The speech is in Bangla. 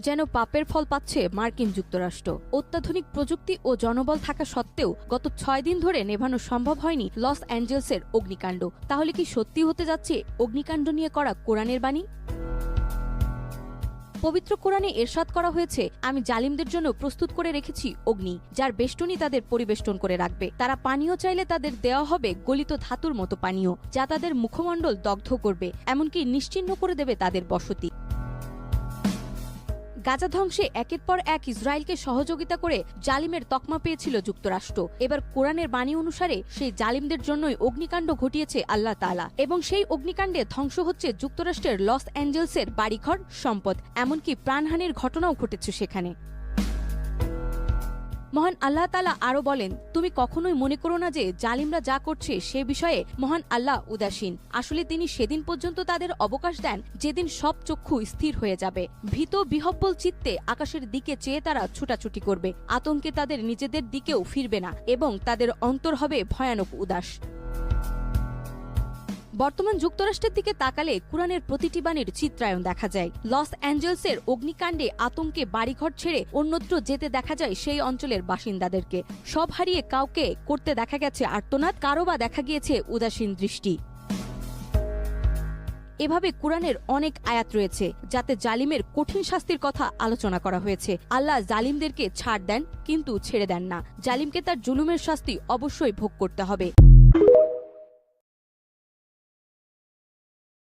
যেন পাপের ফল পাচ্ছে মার্কিন যুক্তরাষ্ট্র। অত্যাধুনিক প্রযুক্তি ও জনবল থাকা সত্ত্বেও গত 6 দিন ধরে নেভানো সম্ভব হয়নি লস অ্যাঞ্জেলসের অগ্নিকাণ্ড। তাহলে কি সত্যি হতে যাচ্ছে অগ্নিকাণ্ড নিয়ে করা কোরআনের বাণী? পবিত্র কোরআনে এরশাদ করা হয়েছে, আমি জালিমদের জন্য প্রস্তুত করে রেখেছি অগ্নি, যার বেষ্টনী তাদের পরিবেষ্টন করে রাখবে। তারা পানীয় চাইলে তাদের দেওয়া হবে গলিত ধাতুর মতো পানীয়, যা তাদের মুখমণ্ডল দগ্ধ করবে, এমনকি নিশ্চিহ্ন করে দেবে তাদের বসতি। গাজা ধ্বংসে একের পর এক ইসরায়েলকে সহযোগিতা করে জালিমের তকমা পেয়েছিল যুক্তরাষ্ট্র। এবার কোরআনের বাণী অনুসারে সেই জালিমদের জন্যই অগ্নিকাণ্ড ঘটিয়েছে আল্লাহ তাআলা, এবং সেই অগ্নিকাণ্ডে ধ্বংস হচ্ছে যুক্তরাষ্ট্রের লস অ্যাঞ্জেলসের বাড়িঘর, সম্পদ, এমনকি প্রাণহানির ঘটনাও ঘটেছে সেখানে। মহান আল্লাহ তাআলা আরো বলেন, তুমি কখনোই মনে করো না যে জালিমরা যা করছে সে বিষয়ে মহান আল্লাহ উদাসীন। আসলে তিনি সেদিন পর্যন্ত তাদের অবকাশ দেন যেদিন সব চক্ষু স্থির হয়ে যাবে। ভীত বিহব্বল চিত্তে আকাশের দিকে চেয়ে তারা ছুটাছুটি করবে, আতঙ্কে তাদের নিজেদের দিকেও ফিরবে না, এবং তাদের অন্তর হবে ভয়ানক উদাস। বর্তমান যুক্তরাষ্ট্রের দিকে তাকালে কোরআনের প্রতিটি বাণীর চিত্রায়ন দেখা যায়। লস অ্যাঞ্জেলসের অগ্নিকাণ্ডে আতঙ্কে বাড়িঘর ছেড়ে অন্যত্র যেতে দেখা যায় সেই অঞ্চলের বাসিন্দাদেরকে। সব হারিয়ে কাউকে করতে দেখা গেছে আর্তনাদ, কারো বা দেখা গিয়েছে উদাসীন দৃষ্টি। এভাবে কোরআনের অনেক আয়াত রয়েছে যাতে জালিমের কঠিন শাস্তির কথা আলোচনা করা হয়েছে। আল্লাহ জালিমদেরকে ছাড় দেন, কিন্তু ছেড়ে দেন না। জালিমকে তার জুলুমের শাস্তি অবশ্যই ভোগ করতে হবে।